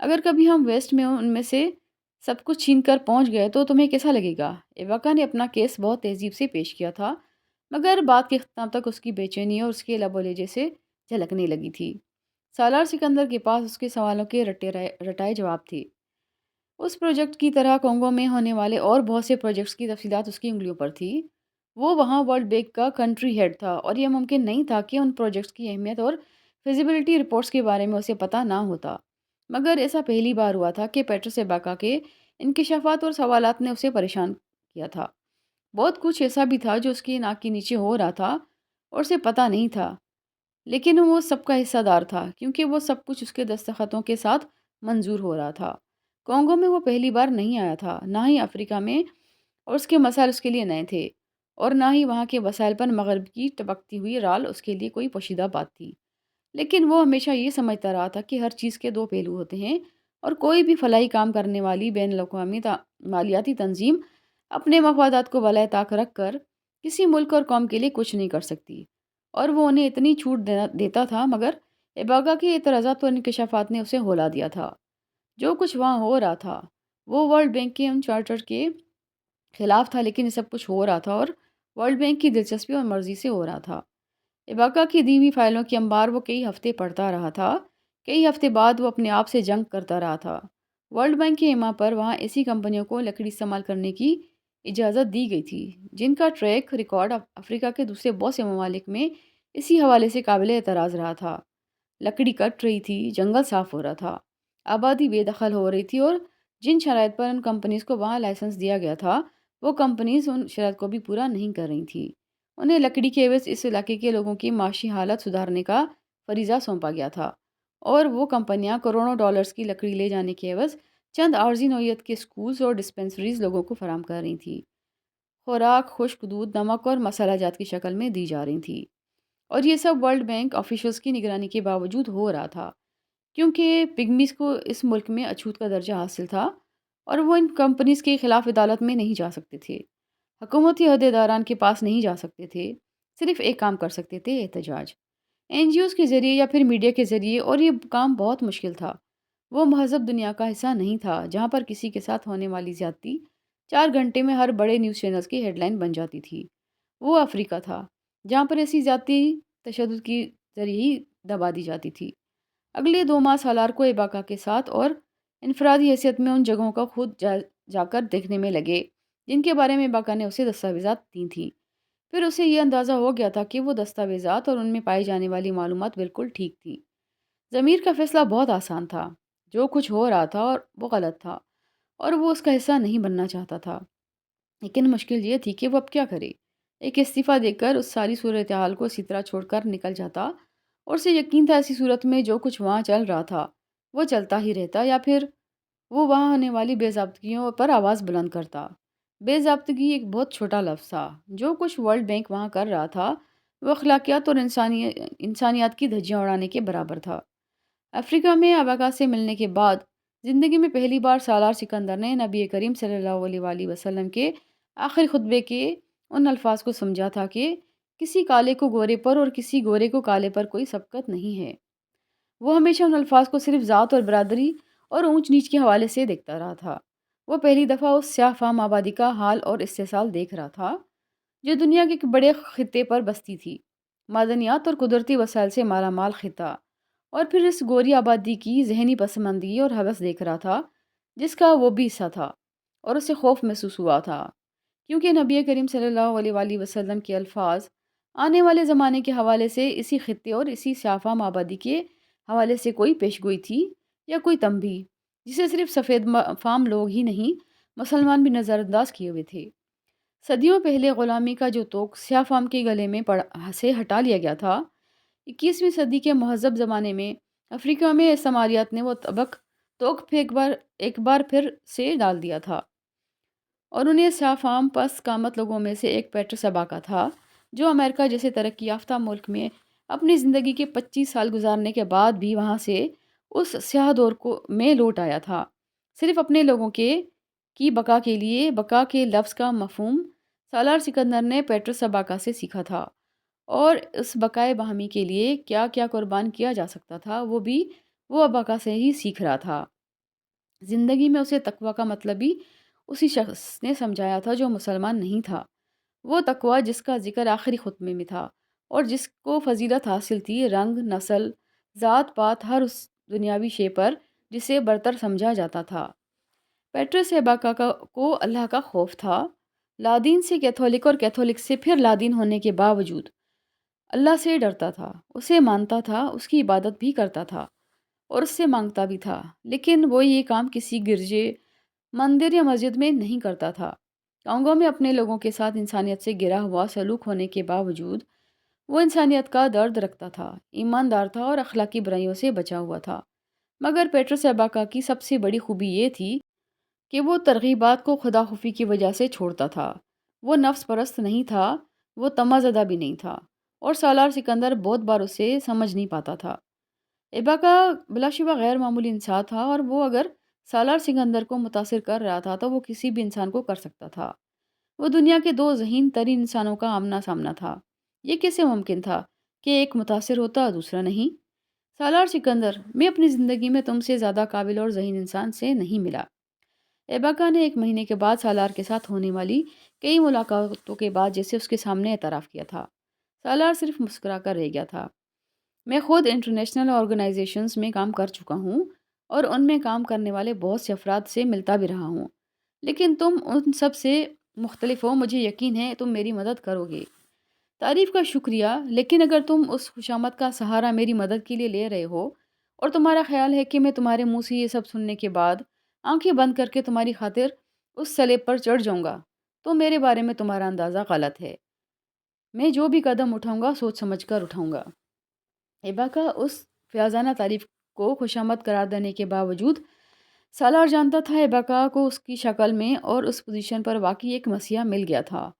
اگر کبھی ہم ویسٹ میں ان میں سے سب کچھ چھین کر پہنچ گئے تو تمہیں کیسا لگے گا؟ ایواکا نے اپنا کیس بہت تہذیب سے پیش کیا تھا، مگر بات کے اختتام تک اس کی بے چینی اور اس کے لب و لہجے سے جھلکنے لگی تھی۔ سالار سکندر کے پاس اس کے سوالوں کے رٹائے جواب تھے۔ اس پروجیکٹ کی طرح کونگو میں ہونے والے اور بہت سے پروجیکٹس کی تفصیلات اس کی انگلیوں پر تھی۔ وہ وہاں ورلڈ بینک کا کنٹری ہیڈ تھا اور یہ ممکن نہیں تھا کہ ان پروجیکٹس کی اہمیت اور فیزیبلٹی رپورٹس کے بارے میں اسے پتہ نہ ہوتا۔ مگر ایسا پہلی بار ہوا تھا کہ پیٹرس ایباکا کے انکشافات اور سوالات نے اسے پریشان کیا تھا۔ بہت کچھ ایسا بھی تھا جو اس کی ناک کے نیچے ہو رہا تھا اور اسے پتہ نہیں تھا، لیکن وہ سب کا حصہ دار تھا کیونکہ وہ سب کچھ اس کے دستخطوں کے ساتھ منظور ہو رہا تھا۔ کونگو میں وہ پہلی بار نہیں آیا تھا، نہ ہی افریقہ میں، اور اس کے مسائل اس کے لیے نئے تھے، اور نہ ہی وہاں کے وسائل پر مغرب کی ٹپکتی ہوئی رال اس کے لیے کوئی پوشیدہ بات تھی۔ لیکن وہ ہمیشہ یہ سمجھتا رہا تھا کہ ہر چیز کے دو پہلو ہوتے ہیں، اور کوئی بھی فلاحی کام کرنے والی بین الاقوامی مالیاتی تنظیم اپنے مفادات کو بالائے طاق رکھ کر کسی ملک اور قوم کے لیے کچھ نہیں کر سکتی، اور وہ انہیں اتنی چھوٹ دیتا تھا۔ مگر ایباگا کے اعتراضات اور انکشافات نے اسے ہولا دیا تھا۔ جو کچھ وہاں ہو رہا تھا وہ ورلڈ بینک کے ان چارٹر کے خلاف تھا، لیکن یہ سب کچھ ہو رہا تھا اور ورلڈ بینک کی دلچسپی اور مرضی سے ہو رہا تھا۔ ایباکا کی دی ہوئی فائلوں کی انبار وہ کئی ہفتے پڑھتا رہا تھا۔ کئی ہفتے بعد وہ اپنے آپ سے جنگ کرتا رہا تھا۔ ورلڈ بینک کے ایما پر وہاں ایسی کمپنیوں کو لکڑی استعمال کرنے کی اجازت دی گئی تھی جن کا ٹریک ریکارڈ افریقہ کے دوسرے بہت سے ممالک میں اسی حوالے سے قابل اعتراض رہا تھا۔ لکڑی کٹ رہی تھی، جنگل صاف ہو رہا تھا، آبادی بے دخل ہو رہی تھی، اور جن شرائط پر ان کمپنیز کو وہاں لائسنس دیا گیا تھا وہ کمپنیز ان شرائط کو بھی پورا نہیں کر رہی تھیں۔ انہیں لکڑی کے عوض اس علاقے کے لوگوں کی معاشی حالت سدھارنے کا فریضہ سونپا گیا تھا، اور وہ کمپنیاں کروڑوں ڈالرز کی لکڑی لے جانے کے عوض چند عارضی نوعیت کے اسکولز اور ڈسپنسریز لوگوں کو فراہم کر رہی تھیں۔ خوراک خشک دودھ، نمک اور مسالہ جات کی شکل میں دی جا رہی تھی، اور یہ سب ورلڈ بینک آفیشلز کی نگرانی کے باوجود ہو رہا تھا، کیونکہ پگمیز کو اس ملک میں اچھوت کا درجہ حاصل تھا اور وہ ان کمپنیز کے خلاف عدالت میں نہیں جا سکتے تھے، حکومتی عہدیداران کے پاس نہیں جا سکتے تھے، صرف ایک کام کر سکتے تھے: احتجاج، این جی اوز کے ذریعے یا پھر میڈیا کے ذریعے، اور یہ کام بہت مشکل تھا۔ وہ مہذب دنیا کا حصہ نہیں تھا جہاں پر کسی کے ساتھ ہونے والی زیادتی 4 گھنٹے میں ہر بڑے نیوز چینلز کی ہیڈ لائن بن جاتی تھی۔ وہ افریقہ تھا جہاں پر ایسی زیادتی تشدد کی ذریعے ہی دبا دی جاتی تھی۔ اگلے 2 ماہ سالار کو ایباکا کے ساتھ اور انفرادی حیثیت میں ان جگہوں کا خود جا کر دیکھنے میں لگے جن کے بارے میں ایباکا نے اسے دستاویزات دی تھیں۔ پھر اسے یہ اندازہ ہو گیا تھا کہ وہ دستاویزات اور ان میں پائی جانے والی معلومات بالکل ٹھیک تھیں۔ ضمیر کا فیصلہ بہت آسان تھا: جو کچھ ہو رہا تھا اور وہ غلط تھا، اور وہ اس کا حصہ نہیں بننا چاہتا تھا۔ لیکن مشکل یہ تھی کہ وہ اب کیا کرے؟ ایک استعفیٰ دے کر اس ساری صورتحال کو اسی طرح چھوڑ کر نکل جاتا، اور اسے یقین تھا ایسی صورت میں جو کچھ وہاں چل رہا تھا وہ چلتا ہی رہتا، یا پھر وہ وہاں ہونے والی بے ضابطگیوں پر آواز بلند کرتا۔ بے ضابطگی ایک بہت چھوٹا لفظ تھا۔ جو کچھ ورلڈ بینک وہاں کر رہا تھا وہ اخلاقیات اور انسانیات کی دھجیاں اڑانے کے برابر تھا۔ افریقہ میں اباکا سے ملنے کے بعد زندگی میں پہلی بار سالار سکندر نے نبی کریم صلی اللہ علیہ وآلہ وسلم کے آخری خطبے کے ان الفاظ کو سمجھا تھا کہ کسی کالے کو گورے پر اور کسی گورے کو کالے پر کوئی سبقت نہیں ہے۔ وہ ہمیشہ ان الفاظ کو صرف ذات اور برادری اور اونچ نیچ کے حوالے سے دیکھتا رہا تھا۔ وہ پہلی دفعہ اس سیاہ فام آبادی کا حال اور استحصال دیکھ رہا تھا جو دنیا کے ایک بڑے خطے پر بستی تھی، معدنیات اور قدرتی وسائل سے مالا مال خطہ، اور پھر اس گوری آبادی کی ذہنی پسماندگی اور ہوس دیکھ رہا تھا جس کا وہ بھی حصہ تھا، اور اسے خوف محسوس ہوا تھا کیونکہ نبی کریم صلی اللہ علیہ وآلہ وسلم کے الفاظ آنے والے زمانے کے حوالے سے اسی خطے اور اسی سیاہ فام آبادی کے حوالے سے کوئی پیشگوئی تھی یا کوئی تنبیہ جسے صرف سفید فام لوگ ہی نہیں، مسلمان بھی نظر انداز کیے ہوئے تھے۔ صدیوں پہلے غلامی کا جو توق سیاہ فام کے گلے میں سے ہٹا لیا گیا تھا، 21ویں صدی کے مہذب زمانے میں افریقہ میں استعماریات نے وہ توق ایک بار پھر سے ڈال دیا تھا، اور انہیں سیاہ فام پس قامت لوگوں میں سے ایک پیٹرس ایباکا تھا جو امریکہ جیسے ترقی یافتہ ملک میں اپنی زندگی کے 25 سال گزارنے کے بعد بھی وہاں سے اس سیاہ دور میں لوٹ آیا تھا، صرف اپنے لوگوں کی بقا کے لیے۔ بقا کے لفظ کا مفہوم سالار سکندر نے پیٹرس ایباکا سے سیکھا تھا، اور اس بقائے باہمی کے لیے کیا کیا قربان کیا جا سکتا تھا وہ بھی وہ ایباکا سے ہی سیکھ رہا تھا۔ زندگی میں اسے تقوی کا مطلب بھی اسی شخص نے سمجھایا تھا جو مسلمان نہیں تھا، وہ تقوی جس کا ذکر آخری خطبے میں تھا اور جس کو فضیلت حاصل تھی رنگ، نسل، ذات پات، ہر اس دنیاوی شے پر جسے برتر سمجھا جاتا تھا۔ پیٹرس ایباکا کو اللہ کا خوف تھا، لادین سے کیتھولک اور کیتھولک سے پھر لادین ہونے کے باوجود اللہ سے ڈرتا تھا، اسے مانتا تھا، اس کی عبادت بھی کرتا تھا اور اس سے مانگتا بھی تھا، لیکن وہ یہ کام کسی گرجے، مندر یا مسجد میں نہیں کرتا تھا۔ کانگو میں اپنے لوگوں کے ساتھ انسانیت سے گرا ہوا سلوک ہونے کے باوجود وہ انسانیت کا درد رکھتا تھا، ایماندار تھا اور اخلاقی برائیوں سے بچا ہوا تھا۔ مگر پیٹرس ایباکا کی سب سے بڑی خوبی یہ تھی کہ وہ ترغیبات کو خدا خفی کی وجہ سے چھوڑتا تھا۔ وہ نفس پرست نہیں تھا، وہ طمع زدہ بھی نہیں تھا، اور سالار سکندر بہت بار اسے سمجھ نہیں پاتا تھا۔ ایباکا بلا شبہ غیر معمولی انسان تھا، اور وہ اگر سالار سکندر کو متاثر کر رہا تھا تو وہ کسی بھی انسان کو کر سکتا تھا۔ وہ دنیا کے دو ذہین ترین انسانوں کا آمنا سامنا تھا۔ یہ کیسے ممکن تھا کہ ایک متاثر ہوتا اور دوسرا نہیں؟ سالار سکندر، میں اپنی زندگی میں تم سے زیادہ قابل اور ذہین انسان سے نہیں ملا۔ ایباکا نے 1 مہینے کے بعد سالار کے ساتھ ہونے والی کئی ملاقاتوں کے بعد جیسے اس کے سامنے اعتراف کیا تھا۔ سالار صرف مسکرا کر رہ گیا تھا۔ میں خود انٹرنیشنل آرگنائزیشنز میں کام کر چکا ہوں اور ان میں کام کرنے والے بہت سے افراد سے ملتا بھی رہا ہوں، لیکن تم ان سب سے مختلف ہو، مجھے یقین ہے تم میری مدد کرو گے۔ تعریف کا شکریہ، لیکن اگر تم اس خوشامد کا سہارا میری مدد کے لیے لے رہے ہو اور تمہارا خیال ہے کہ میں تمہارے منہ سے یہ سب سننے کے بعد آنکھیں بند کر کے تمہاری خاطر اس سلیب پر چڑھ جاؤں گا، تو میرے بارے میں تمہارا اندازہ غلط ہے۔ میں جو بھی قدم اٹھاؤں گا سوچ سمجھ کر اٹھاؤں گا۔ ایباکا اس فیاضانہ تعریف کو خوشامد قرار دینے کے باوجود سالار جانتا تھا ایباکا کو اس کی شکل میں اور اس پوزیشن پر واقعی ایک مسیحا مل گیا تھا۔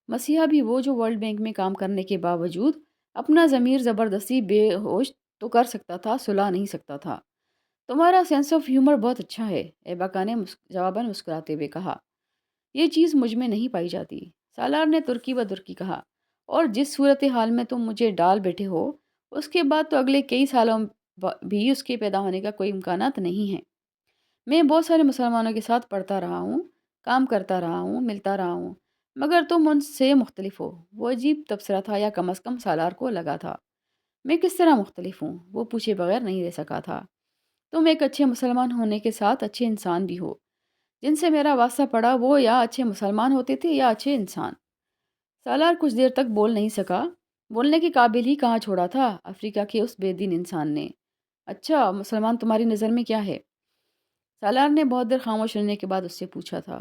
مسیحا بھی وہ جو ورلڈ بینک میں کام کرنے کے باوجود اپنا ضمیر زبردستی بے ہوش تو کر سکتا تھا، سلا نہیں سکتا تھا۔ تمہارا سینس آف ہیومر بہت اچھا ہے، ایباکا نے جواباً مسکراتے ہوئے کہا۔ یہ چیز مجھ میں نہیں پائی جاتی، سالار نے ترکی بدرکی کہا، اور جس صورتحال میں تم مجھے ڈال بیٹھے ہو اس کے بعد تو اگلے کئی سالوں بھی اس کے پیدا ہونے کا کوئی امکانات نہیں ہے۔ میں بہت سارے مسلمانوں کے ساتھ پڑھتا رہا ہوں، کام کرتا رہا ہوں، ملتا رہا ہوں، مگر تم ان سے مختلف ہو۔ وہ عجیب تبصرہ تھا، یا کم از کم سالار کو لگا تھا۔ میں کس طرح مختلف ہوں؟ وہ پوچھے بغیر نہیں رہ سکا تھا۔ تم ایک اچھے مسلمان ہونے کے ساتھ اچھے انسان بھی ہو۔ جن سے میرا واسطہ پڑا وہ یا اچھے مسلمان ہوتے تھے یا اچھے انسان۔ سالار کچھ دیر تک بول نہیں سکا، بولنے کے قابل ہی کہاں چھوڑا تھا افریقہ کے اس بے دین انسان نے۔ اچھا مسلمان تمہاری نظر میں کیا ہے؟ سالار نے بہت دیر خاموش رہنے کے بعد اس سے پوچھا تھا۔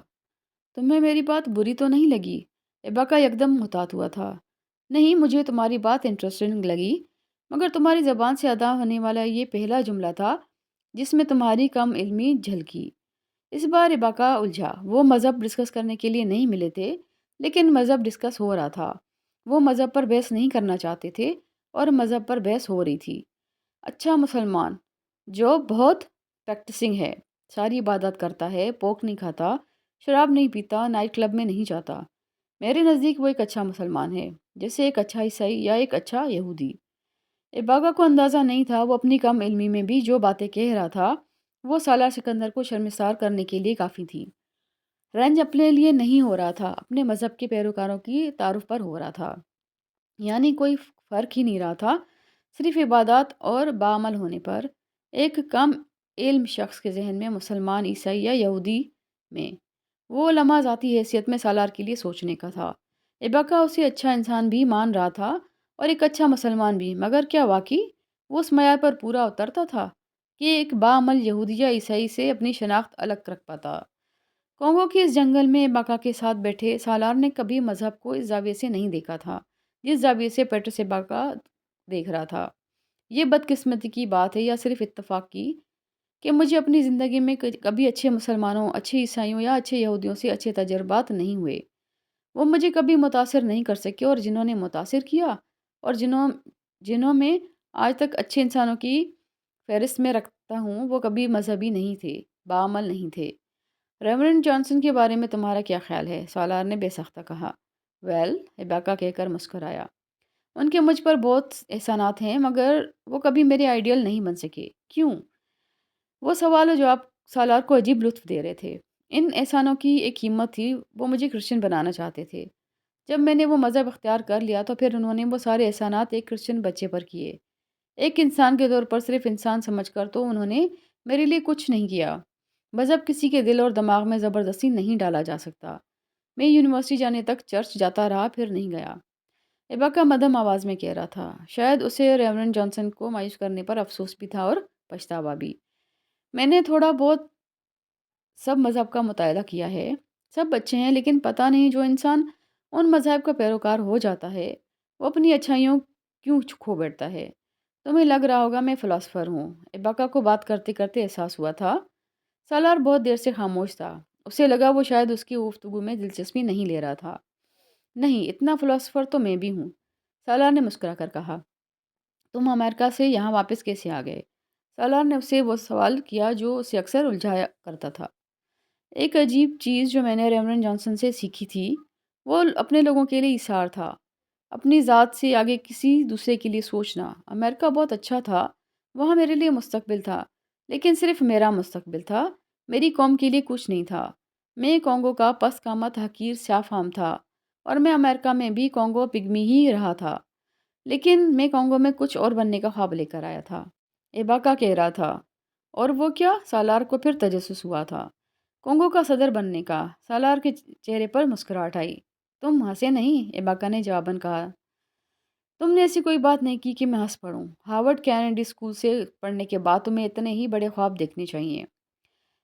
تمہیں میری بات بری تو نہیں لگی؟ ایباکا یکدم محتاط ہوا تھا۔ نہیں، مجھے تمہاری بات انٹرسٹنگ لگی، مگر تمہاری زبان سے ادا ہونے والا یہ پہلا جملہ تھا جس میں تمہاری کم علمی جھلکی۔ اس بار ایباکا الجھا۔ وہ مذہب ڈسکس کرنے کے لیے نہیں ملے تھے، لیکن مذہب ڈسکس ہو رہا تھا۔ وہ مذہب پر بحث نہیں کرنا چاہتے تھے اور مذہب پر بحث ہو رہی تھی۔ اچھا مسلمان جو بہت پریکٹسنگ ہے، ساری عبادت کرتا ہے، پوک نہیں کھاتا، شراب نہیں پیتا، نائٹ کلب میں نہیں جاتا۔ میرے نزدیک وہ ایک اچھا مسلمان ہے، جیسے ایک اچھا عیسائی یا ایک اچھا یہودی۔ ایباکا کو اندازہ نہیں تھا وہ اپنی کم علمی میں بھی جو باتیں کہہ رہا تھا وہ سالار سکندر کو شرمسار کرنے کے لیے کافی تھی۔ رنج اپنے لیے نہیں ہو رہا تھا، اپنے مذہب کے پیروکاروں کی تعارف پر ہو رہا تھا۔ یعنی کوئی فرق ہی نہیں رہا تھا، صرف عبادات اور باعمل ہونے پر۔ ایک کم علم شخص کے ذہن میں مسلمان، عیسائی یا یہودی میں وہ لمحہ ذاتی حیثیت میں سالار کے لیے سوچنے کا تھا۔ ایباکا اسے اچھا انسان بھی مان رہا تھا اور ایک اچھا مسلمان بھی، مگر کیا واقعی وہ اس معیار پر پورا اترتا تھا کہ ایک باعمل یہودی یا عیسائی سے اپنی شناخت الگ رکھ پاتا؟ کونگو کے اس جنگل میں ایباکا کے ساتھ بیٹھے سالار نے کبھی مذہب کو اس زاویے سے نہیں دیکھا تھا جس زاویے سے پیٹرس ایباکا دیکھ رہا تھا۔ یہ بدقسمتی کی بات ہے یا صرف اتفاق کی کہ مجھے اپنی زندگی میں کبھی اچھے مسلمانوں، اچھے عیسائیوں یا اچھے یہودیوں سے اچھے تجربات نہیں ہوئے۔ وہ مجھے کبھی متاثر نہیں کر سکے، اور جنہوں نے متاثر کیا اور جنہوں میں آج تک اچھے انسانوں کی فہرست میں رکھتا ہوں وہ کبھی مذہبی نہیں تھے، باعمل نہیں تھے۔ ریورنڈ جانسن کے بارے میں تمہارا کیا خیال ہے؟ سالار نے بے سختہ کہا۔ ویل، ایباکا کہہ کر مسکرایا۔ ان کے مجھ پر بہت احسانات ہیں، مگر وہ کبھی میرے آئیڈیل نہیں بن سکے۔ کیوں؟ وہ سوال و جواب سالار کو عجیب لطف دے رہے تھے۔ ان احسانوں کی ایک قیمت تھی، وہ مجھے کرسچن بنانا چاہتے تھے۔ جب میں نے وہ مذہب اختیار کر لیا تو پھر انہوں نے وہ سارے احسانات ایک کرسچن بچے پر کیے۔ ایک انسان کے طور پر صرف انسان سمجھ کر تو انہوں نے میرے لیے کچھ نہیں کیا۔ مذہب کسی کے دل اور دماغ میں زبردستی نہیں ڈالا جا سکتا۔ میں یونیورسٹی جانے تک چرچ جاتا رہا، پھر نہیں گیا۔ ایباکا مدھم آواز میں کہہ رہا تھا۔ شاید اسے ریورنڈ جانسن کو مایوس کرنے پر افسوس بھی تھا اور پچھتاوا بھی۔ میں نے تھوڑا بہت سب مذہب کا مطالعہ کیا ہے۔ سب اچھے ہیں، لیکن پتہ نہیں جو انسان ان مذاہب کا پیروکار ہو جاتا ہے وہ اپنی اچھائیوں کیوں کھو بیٹھتا ہے۔ تمہیں لگ رہا ہوگا میں فلاسفر ہوں۔ ایباکا کو بات کرتے کرتے احساس ہوا تھا۔ سالار بہت دیر سے خاموش تھا۔ اسے لگا وہ شاید اس کی گفتگو میں دلچسپی نہیں لے رہا تھا۔ نہیں، اتنا فلاسفر تو میں بھی ہوں، سالار نے مسکرا کر کہا۔ تم امریکہ سے یہاں واپس کیسے آ گئے؟ سالار نے اسے وہ سوال کیا جو اسے اکثر الجھایا کرتا تھا۔ ایک عجیب چیز جو میں نے ریورنڈ جانسن سے سیکھی تھی، وہ اپنے لوگوں کے لیے ایثار تھا، اپنی ذات سے آگے کسی دوسرے کے لیے سوچنا۔ امریکہ بہت اچھا تھا، وہاں میرے لیے مستقبل تھا، لیکن صرف میرا مستقبل تھا، میری قوم کے لیے کچھ نہیں تھا۔ میں کانگو کا پست قامت حقیر سیاہ فام تھا، اور میں امریکہ میں بھی کانگو پگمی ہی رہا تھا، لیکن میں کانگو میں کچھ اور بننے کا خواب لے کر آیا تھا۔ ایباکا کہہ رہا تھا۔ اور وہ کیا؟ سالار کو پھر تجسس ہوا تھا۔ کانگو کا صدر بننے کا۔ سالار کے چہرے پر مسکراہٹ آئی۔ تم ہنسے نہیں، ایباکا نے جواباً کہا۔ تم نے ایسی کوئی بات نہیں کی کہ میں ہنس پڑوں۔ ہارورڈ کینیڈی اسکول سے پڑھنے کے بعد تمہیں اتنے ہی بڑے خواب دیکھنے چاہیے۔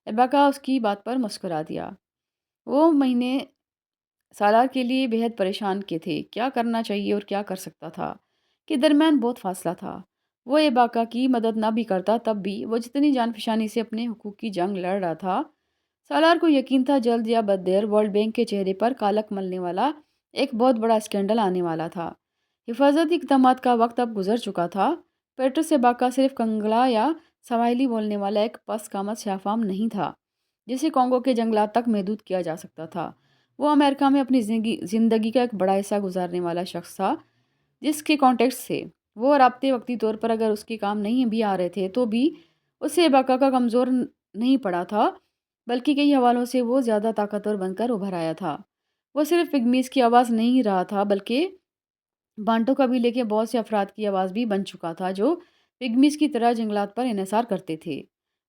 ایباکا اس کی بات پر مسکرا دیا۔ وہ مہینے سالار کے لیے بہت پریشان کے تھے، کیا کرنا چاہیے اور کیا کر سکتا تھا کے درمیان بہت فاصلہ تھا۔ وہ ایباکا کی مدد نہ بھی کرتا تب بھی وہ جتنی جان فشانی سے اپنے حقوق کی جنگ لڑ رہا تھا، سالار کو یقین تھا جلد یا بد دیر ورلڈ بینک کے چہرے پر کالک ملنے والا ایک بہت بڑا اسکینڈل آنے والا تھا۔ حفاظتی اقدامات کا وقت اب گزر چکا تھا۔ پیٹرس ایباکا صرف کنگلا یا سواحلی بولنے والا ایک پست قامت سیاہ فام نہیں تھا جسے کانگو کے جنگلات تک محدود کیا جا سکتا تھا۔ وہ امریکہ میں اپنی زندگی کا ایک بڑا حصہ گزارنے والا شخص تھا جس کے کانٹیکٹس تھے۔ وہ رابطے وقتی طور پر اگر اس کے کام نہیں بھی آ رہے تھے تو بھی اسے ایباکا کا کمزور نہیں پڑا تھا، بلکہ کئی حوالوں سے وہ زیادہ طاقتور بن کر ابھر آیا تھا۔ وہ صرف پگمیز کی آواز نہیں رہا تھا، بلکہ بانٹو قبیلے کے بہت سے افراد کی آواز بھی بن چکا تھا جو پگمیز کی طرح جنگلات پر انحصار کرتے تھے۔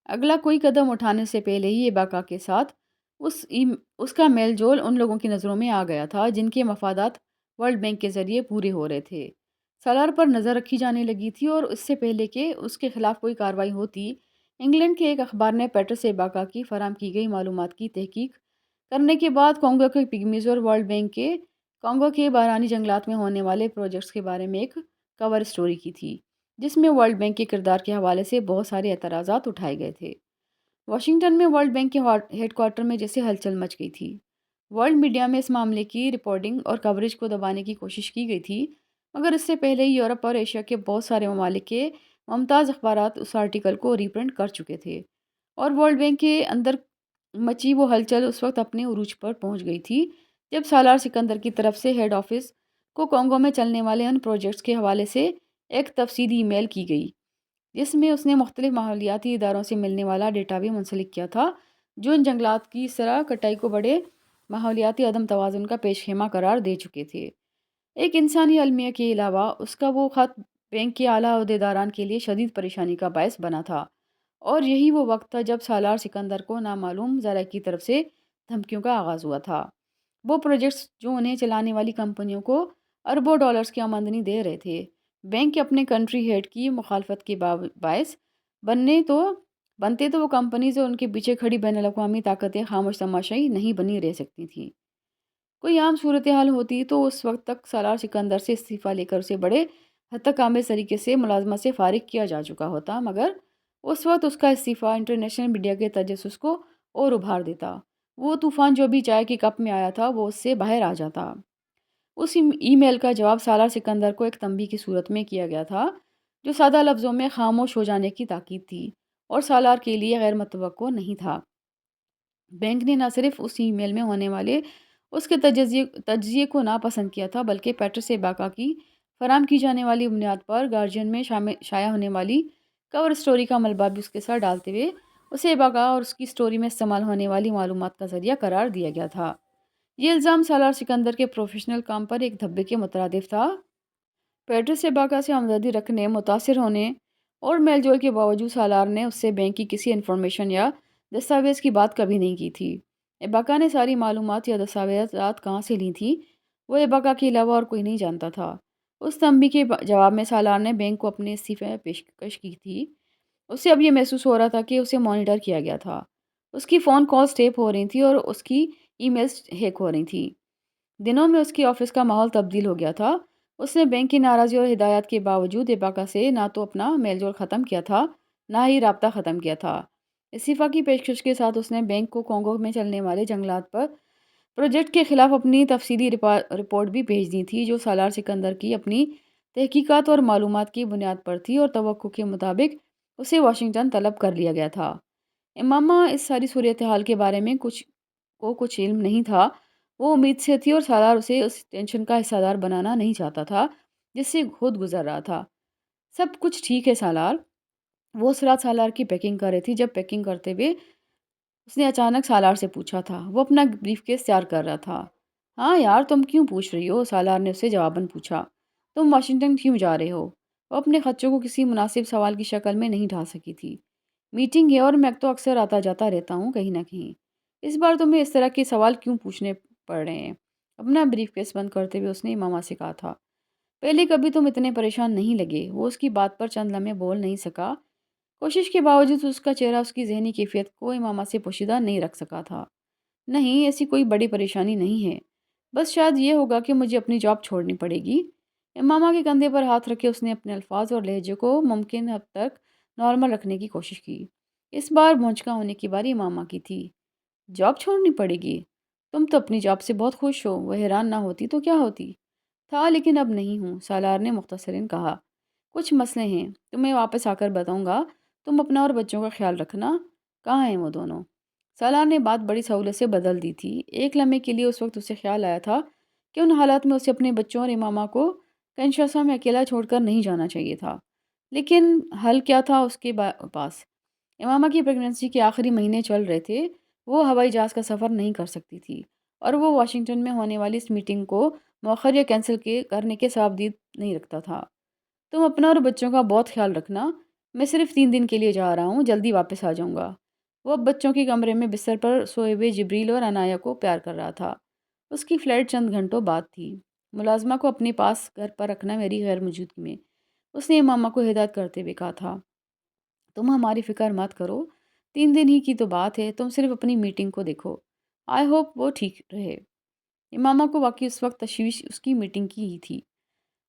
اگلا کوئی قدم اٹھانے سے پہلے ہی ایباکا کے ساتھ اس کا میل جول ان لوگوں کی نظروں میں آ گیا تھا جن کے مفادات ورلڈ بینک کے ذریعے پورے ہو رہے تھے۔ سالار پر نظر رکھی جانے لگی تھی، اور اس سے پہلے کہ اس کے خلاف کوئی کارروائی ہوتی، انگلینڈ کے ایک اخبار نے پیٹرس ایباکا کی فراہم کی گئی معلومات کی تحقیق کرنے کے بعد کانگو کے پگمیز اور ورلڈ بینک کے کانگو کے بحرانی جنگلات میں ہونے والے پروجیکٹس کے بارے میں ایک کور سٹوری کی تھی، جس میں ورلڈ بینک کے کردار کے حوالے سے بہت سارے اعتراضات اٹھائے گئے تھے۔ واشنگٹن میں ورلڈ بینک کے ہیڈ کوارٹر میں جیسے ہلچل مچ گئی تھی۔ ورلڈ میڈیا میں اس معاملے کی رپورٹنگ اور کوریج کو دبانے کی کوشش کی گئی تھی، مگر اس سے پہلے ہی یورپ اور ایشیا کے بہت سارے ممالک کے ممتاز اخبارات اس آرٹیکل کو ری پرنٹ کر چکے تھے، اور ورلڈ بینک کے اندر مچی وہ ہلچل اس وقت اپنے عروج پر پہنچ گئی تھی جب سالار سکندر کی طرف سے ہیڈ آفس کو کانگو میں چلنے والے ان پروجیکٹس کے حوالے سے ایک تفصیلی ای میل کی گئی، جس میں اس نے مختلف ماحولیاتی اداروں سے ملنے والا ڈیٹا بھی منسلک کیا تھا جو ان جنگلات کی سرہ کٹائی کو بڑے ماحولیاتی عدم توازن کا پیش خیمہ قرار دے چکے تھے۔ ایک انسانی المیہ کے علاوہ اس کا وہ خط بینک کے اعلیٰ عہدیداران کے لیے شدید پریشانی کا باعث بنا تھا، اور یہی وہ وقت تھا جب سالار سکندر کو نامعلوم ذرائع کی طرف سے دھمکیوں کا آغاز ہوا تھا۔ وہ پروجیکٹس جو انہیں چلانے والی کمپنیوں کو اربوں ڈالرز کی آمدنی دے رہے تھے، بینک کے اپنے کنٹری ہیڈ کی مخالفت کے باعث بنتے تو وہ کمپنیز اور ان کے پیچھے کھڑی بین الاقوامی طاقتیں خاموش تماشائی نہیں بنی رہ سکتی تھیں۔ کوئی عام صورتحال ہوتی تو اس وقت تک سالار سکندر سے استعفیٰ لے کر اسے بڑے حد تک عامر طریقے سے ملازمت سے فارغ کیا جا چکا ہوتا، مگر اس وقت اس کا استعفیٰ انٹرنیشنل میڈیا کے تجسس کو اور ابھار دیتا۔ وہ طوفان جو بھی چائے کے کپ میں آیا تھا وہ اس سے باہر آ جاتا۔ اس ای میل کا جواب سالار سکندر کو ایک تنبیہ کی صورت میں کیا گیا تھا جو سادہ لفظوں میں خاموش ہو جانے کی تاکید تھی، اور سالار کے لیے غیر متوقع نہیں تھا۔ بینک نے نہ صرف اس ای میل میں ہونے والے اس کے تجزیے کو ناپسند کیا تھا، بلکہ پیٹرس ایباکا کی فراہم کی جانے والی بنیاد پر گارجین میں شائع ہونے والی کور سٹوری کا ملبہ بھی اس کے ساتھ ڈالتے ہوئے اسے بقا اور اس کی سٹوری میں استعمال ہونے والی معلومات کا ذریعہ قرار دیا گیا تھا۔ یہ الزام سالار سکندر کے پروفیشنل کام پر ایک دھبے کے مترادف تھا۔ پیٹر سے باقا سے ہمدردی رکھنے، متاثر ہونے اور میل جول کے باوجود سالار نے اس سے بینک کی کسی انفارمیشن یا دستاویز کی بات کبھی نہیں کی تھی۔ ایباکا نے ساری معلومات یا دستاویزات کہاں سے لی تھی، وہ ایباکا کے علاوہ اور کوئی نہیں جانتا تھا۔ اس تنبیہ کے جواب میں سالار نے بینک کو اپنے استعفے پیشکش کی تھی۔ اسے اب یہ محسوس ہو رہا تھا کہ اسے مانیٹر کیا گیا تھا۔ اس کی فون کالز ٹیپ ہو رہی تھی اور اس کی ای میلز ہیک ہو رہی تھی۔ دنوں میں اس کی آفس کا ماحول تبدیل ہو گیا تھا۔ اس نے بینک کی ناراضی اور ہدایات کے باوجود ایباکا سے نہ تو اپنا میل جول ختم کیا تھا، نہ ہی رابطہ ختم کیا تھا۔ استعفیٰ کی پیشکش کے ساتھ اس نے بینک کو کانگو میں چلنے والے جنگلات پر پروجیکٹ کے خلاف اپنی تفصیلی رپورٹ بھی بھیج دی تھی، جو سالار سکندر کی اپنی تحقیقات اور معلومات کی بنیاد پر تھی، اور توقع کے مطابق اسے واشنگٹن طلب کر لیا گیا تھا۔ امامہ اس ساری صورتحال کے بارے میں کچھ علم نہیں تھا۔ وہ امید سے تھی اور سالار اسے اس ٹینشن کا حصہ دار بنانا نہیں چاہتا تھا جس سے خود گزر رہا تھا۔ سب کچھ ٹھیک ہے سالار؟ وہ اس رات سالار کی پیکنگ کر رہی تھی جب پیکنگ کرتے ہوئے اس نے اچانک سالار سے پوچھا تھا۔ وہ اپنا بریف کیس تیار کر رہا تھا۔ ہاں یار، تم کیوں پوچھ رہی ہو؟ سالار نے اسے جواباً پوچھا۔ تم واشنگٹن کیوں جا رہے ہو؟ وہ اپنے خدشوں کو کسی مناسب سوال کی شکل میں نہیں ڈھال سکی تھی۔ میٹنگ ہے اور میں تو اکثر آتا جاتا رہتا ہوں کہیں نہ کہیں۔ اس بار تمہیں اس طرح کے سوال کیوں پوچھنے پڑ رہے ہیں؟ اپنا بریف کیس بند کرتے ہوئے اس نے امامہ سے کہا تھا۔ پہلے کبھی تم اتنے پریشان نہیں لگے۔ وہ اس کی بات پر چند لمحے بول نہیں سکا۔ کوشش کے باوجود اس کا چہرہ اس کی ذہنی کیفیت کو امامہ سے پوشیدہ نہیں رکھ سکا تھا۔ نہیں، ایسی کوئی بڑی پریشانی نہیں ہے۔ بس شاید یہ ہوگا کہ مجھے اپنی جاب چھوڑنی پڑے گی۔ امامہ کے کندھے پر ہاتھ رکھے اس نے اپنے الفاظ اور لہجے کو ممکن حد تک نارمل رکھنے کی کوشش کی۔ اس بار بھونچکا ہونے کی باری امامہ کی تھی۔ جاب چھوڑنی پڑے گی؟ تم تو اپنی جاب سے بہت خوش ہو۔ وہ حیران نہ ہوتی تو کیا ہوتی تھا، لیکن اب نہیں ہوں، سالار نے مختصراً کہا۔ کچھ مسئلے ہیں، تمہیں واپس آ کر بتاؤں گا۔ تم اپنا اور بچوں کا خیال رکھنا۔ کہاں ہیں وہ دونوں؟ سالار نے بات بڑی سہولت سے بدل دی تھی۔ ایک لمحے کے لیے اس وقت اسے خیال آیا تھا کہ ان حالات میں اسے اپنے بچوں اور امامہ کو کنشاسا میں اکیلا چھوڑ کر نہیں جانا چاہیے تھا۔ لیکن حل کیا تھا اس کے پاس؟ امامہ کی پریگننسی کے آخری مہینے چل رہے تھے۔ وہ ہوائی جہاز کا سفر نہیں کر سکتی تھی، اور وہ واشنگٹن میں ہونے والی اس میٹنگ کو مؤخر یا کینسل کرنے کے ثوابدید نہیں رکھتا تھا۔ تم اپنا اور بچوں کا بہت خیال رکھنا۔ میں صرف 3 دن کے لیے جا رہا ہوں، جلدی واپس آ جاؤں گا۔ وہ اب بچوں کے کمرے میں بستر پر سوئے ہوئے جبریل اور عنایا کو پیار کر رہا تھا۔ اس کی فلائٹ چند گھنٹوں بعد تھی۔ ملازمہ کو اپنے پاس گھر پر رکھنا میری غیر موجودگی میں، اس نے امامہ کو ہدایت کرتے ہوئے کہا تھا۔ تم ہماری فکر مت کرو، 3 دن ہی کی تو بات ہے، تم صرف اپنی میٹنگ کو دیکھو۔ آئی ہوپ وہ ٹھیک رہے۔ امامہ کو واقعی اس وقت تشویش اس کی میٹنگ کی ہی تھی۔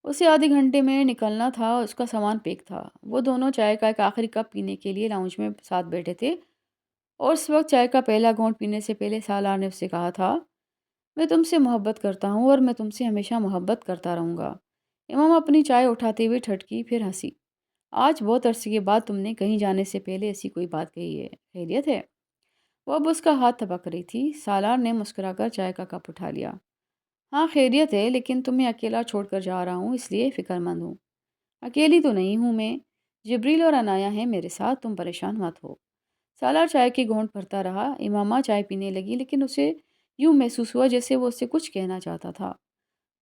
اسے آدھے گھنٹے میں نکلنا تھا، اس کا سامان پیک تھا۔ وہ دونوں چائے کا ایک آخری کپ پینے کے لیے لاؤنج میں ساتھ بیٹھے تھے، اور اس وقت چائے کا پہلا گھونٹ پینے سے پہلے سالار نے اس سے کہا تھا، میں تم سے محبت کرتا ہوں اور میں تم سے ہمیشہ محبت کرتا رہوں گا۔ امامہ اپنی چائے اٹھاتے ہوئے ٹھٹکی، پھر ہنسی۔ آج بہت عرصے کے بعد تم نے کہیں جانے سے پہلے ایسی کوئی بات کہی ہے، خیریت ہے؟ وہ اب اس کا ہاتھ تھپک رہی تھی۔ سالار نے مسکرا کر چائے کا کپ اٹھا لیا۔ ہاں خیریت ہے، لیکن تمہیں اکیلا چھوڑ کر جا رہا ہوں، اس لیے فکر مند ہوں۔ اکیلی تو نہیں ہوں میں، جبریل اور عنایا ہیں میرے ساتھ، تم پریشان مت ہو۔ سالار چائے کے گھونٹ بھرتا رہا۔ امامہ چائے پینے لگی، لیکن اسے یوں محسوس ہوا جیسے وہ اس سے کچھ کہنا چاہتا تھا۔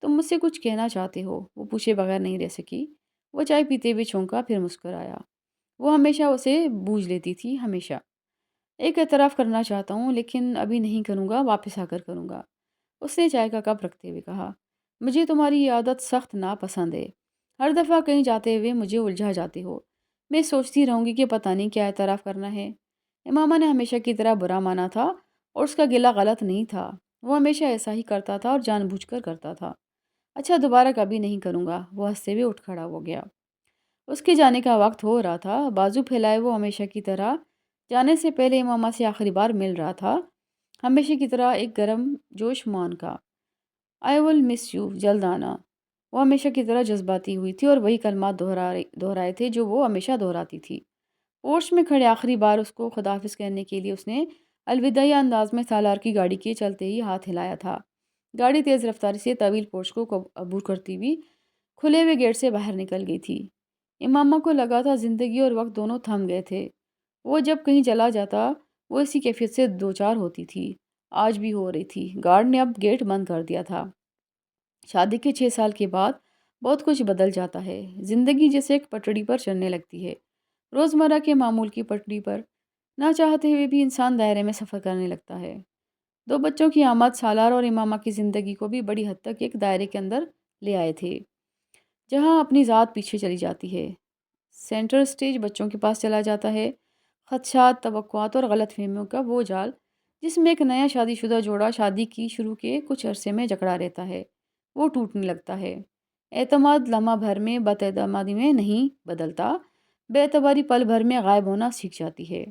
تم مجھ سے کچھ کہنا چاہتے ہو؟ وہ پوچھے بغیر نہیں رہ سکی۔ وہ چائے پیتے ہوئے چونکا، پھر مسکرایا۔ وہ ہمیشہ اسے بوجھ لیتی تھی، ہمیشہ۔ ایک اعتراف کرنا چاہتا ہوں، لیکن ابھی نہیں کروں گا، واپس آ کر کروں گا۔ اس نے چائے کا کپ رکھتے ہوئے کہا، مجھے تمہاری یہ عادت سخت ناپسند ہے۔ ہر دفعہ کہیں جاتے ہوئے مجھے الجھا جاتے ہو۔ میں سوچتی رہوں گی کہ پتہ نہیں کیا اعتراف کرنا ہے۔ امامہ نے ہمیشہ کی طرح برا مانا تھا، اور اس کا گلہ غلط نہیں تھا۔ وہ ہمیشہ ایسا ہی کرتا تھا اور جان بوجھ کر کرتا تھا۔ اچھا، دوبارہ کبھی نہیں کروں گا۔ وہ ہنستے ہوئے اٹھ کھڑا ہو گیا۔ اس کے جانے کا وقت ہو رہا تھا۔ بازو پھیلائے وہ ہمیشہ کی طرح جانے سے پہلے امامہ سے آخری بار مل رہا تھا، ہمیشہ کی طرح ایک گرم جوش مان کا۔ آئی ول مس یو، جلد آنا۔ وہ ہمیشہ کی طرح جذباتی ہوئی تھی اور وہی کلمات دہرائے تھے جو وہ ہمیشہ دہراتی تھی۔ پورچ میں کھڑے آخری بار اس کو خداحافظ کہنے کے لیے اس نے الوداعی انداز میں سالار کی گاڑی کے چلتے ہی ہاتھ ہلایا تھا۔ گاڑی تیز رفتاری سے طویل پورچ کو عبور کرتی ہوئی کھلے ہوئے گیٹ سے باہر نکل گئی تھی۔ امامہ کو لگا تھا زندگی اور وقت دونوں تھم گئے تھے۔ وہ جب کہیں چلا جاتا وہ اسی کیفیت سے دوچار ہوتی تھی۔ آج بھی ہو رہی تھی۔ گارڈ نے اب گیٹ بند کر دیا تھا۔ شادی کے 6 سال کے بعد بہت کچھ بدل جاتا ہے۔ زندگی جیسے ایک پٹڑی پر چلنے لگتی ہے، روزمرہ کے معمول کی پٹڑی پر۔ نہ چاہتے ہوئے بھی انسان دائرے میں سفر کرنے لگتا ہے۔ 2 بچوں کی آمد سالار اور امامہ کی زندگی کو بھی بڑی حد تک ایک دائرے کے اندر لے آئے تھے، جہاں اپنی ذات پیچھے چلی جاتی ہے۔ سینٹر سٹیج بچوں کے پاس چلا جاتا ہے۔ خدشات، توقعات اور غلط فہمیوں کا وہ جال جس میں ایک نیا شادی شدہ جوڑا شادی کی شروع کے کچھ عرصے میں جکڑا رہتا ہے، وہ ٹوٹنے لگتا ہے۔ اعتماد لمحہ بھر میں بد اعتمادی میں نہیں بدلتا، بے اعتباری پل بھر میں غائب ہونا سیکھ جاتی ہے۔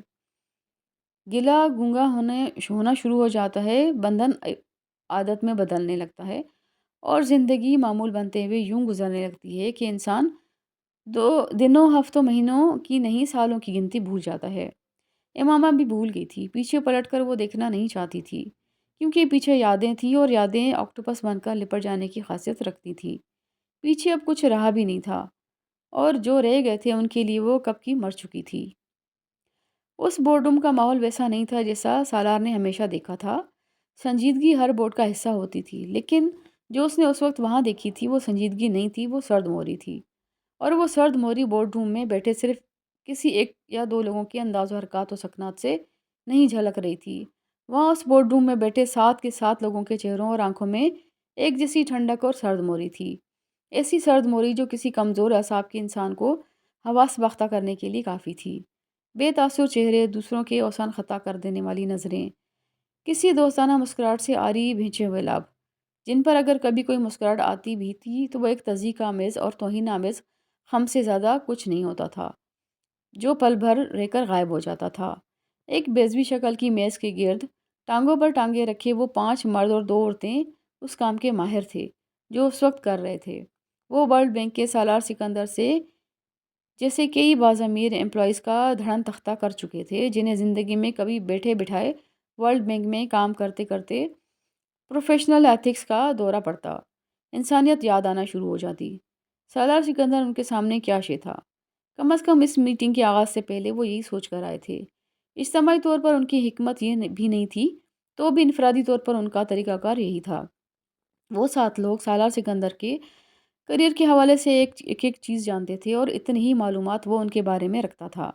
گلا گونگا ہونا شروع ہو جاتا ہے، بندھن عادت میں بدلنے لگتا ہے، اور زندگی معمول بنتے ہوئے یوں گزرنے لگتی ہے کہ انسان 2 دنوں، ہفتوں، مہینوں کی نہیں سالوں کی گنتی بھول جاتا ہے۔ امامہ بھی بھول گئی تھی۔ پیچھے پلٹ کر وہ دیکھنا نہیں چاہتی تھی، کیونکہ پیچھے یادیں تھیں اور یادیں آکٹوپس بن کر لپٹ جانے کی خاصیت رکھتی تھی۔ پیچھے اب کچھ رہا بھی نہیں تھا، اور جو رہ گئے تھے ان کے لیے وہ کب کی مر چکی تھی۔ اس بورڈ روم کا ماحول ویسا نہیں تھا جیسا سالار نے ہمیشہ دیکھا تھا۔ سنجیدگی ہر بورڈ کا حصہ ہوتی تھی، لیکن جو اس نے اس وقت وہاں دیکھی تھی وہ سنجیدگی نہیں تھی، وہ سرد موری تھی۔ اور وہ سرد موری بورڈ روم میں بیٹھے صرف کسی 1 یا 2 لوگوں کے انداز و حرکات و سکنات سے نہیں جھلک رہی تھی۔ وہاں اس بورڈ روم میں بیٹھے 7 کے 7 لوگوں کے چہروں اور آنکھوں میں ایک جیسی ٹھنڈک اور سرد موری تھی۔ ایسی سرد موری جو کسی کمزور اعصاب کے انسان کو حواس باختہ کرنے کے لیے کافی تھی۔ بے تاثر چہرے، دوسروں کے اوسان خطا کر دینے والی نظریں، کسی دوستانہ مسکراہٹ سے آری بھینچے ہوئے لب، جن پر اگر کبھی کوئی مسکراہٹ آتی بھی تھی تو وہ ایک تضحیک آمیز اور توہین آمیز خم سے زیادہ کچھ نہیں ہوتا تھا، جو پل بھر رہ کر غائب ہو جاتا تھا۔ ایک بیضوی شکل کی میز کے گرد ٹانگوں پر ٹانگیں رکھے وہ 5 مرد اور 2 عورتیں اس کام کے ماہر تھے جو اس وقت کر رہے تھے۔ وہ ورلڈ بینک کے سالار سکندر سے جیسے کئی باضمیر امپلائیز کا دھڑن تختہ کر چکے تھے، جنہیں زندگی میں کبھی بیٹھے بٹھائے ورلڈ بینک میں کام کرتے کرتے پروفیشنل ایتھکس کا دورہ پڑتا، انسانیت یاد آنا شروع ہو جاتی۔ سالار سکندر ان کے سامنے کیا شے تھا؟ کم از کم اس میٹنگ کے آغاز سے پہلے وہ یہی سوچ کر آئے تھے۔ اجتماعی طور پر ان کی حکمت یہ بھی نہیں تھی، تو بھی انفرادی طور پر ان کا طریقہ کار یہی تھا۔ وہ 7 لوگ سالار سکندر کے کریئر کے حوالے سے ایک چیز جانتے تھے، اور اتنی ہی معلومات وہ ان کے بارے میں رکھتا تھا۔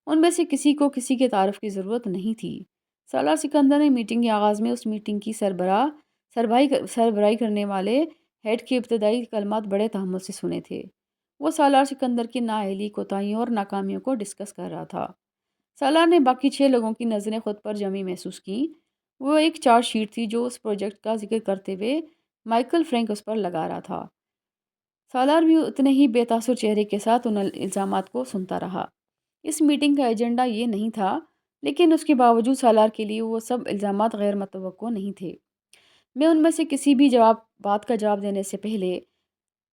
ان میں سے کسی کو کسی کے تعارف کی ضرورت نہیں تھی۔ سالار سکندر نے میٹنگ کے آغاز میں اس میٹنگ کی سربراہی کرنے والے ہیڈ کے ابتدائی کلمات بڑے تحمل سے سنے تھے۔ وہ سالار سکندر کی نااہلی، کوتاہیوں اور ناکامیوں کو ڈسکس کر رہا تھا۔ سالار نے باقی 6 لوگوں کی نظریں خود پر جمی محسوس کیں۔ وہ ایک چارٹ شیٹ تھی جو اس پروجیکٹ کا ذکر کرتے ہوئے مائیکل فرینک اس پر لگا رہا تھا۔ سالار بھی اتنے ہی بے تاثر چہرے کے ساتھ ان الزامات کو سنتا رہا۔ اس میٹنگ کا ایجنڈا یہ نہیں تھا، لیکن اس کے باوجود سالار کے لیے وہ سب الزامات غیر متوقع نہیں تھے۔ میں ان میں سے کسی بھی بات کا جواب دینے سے پہلے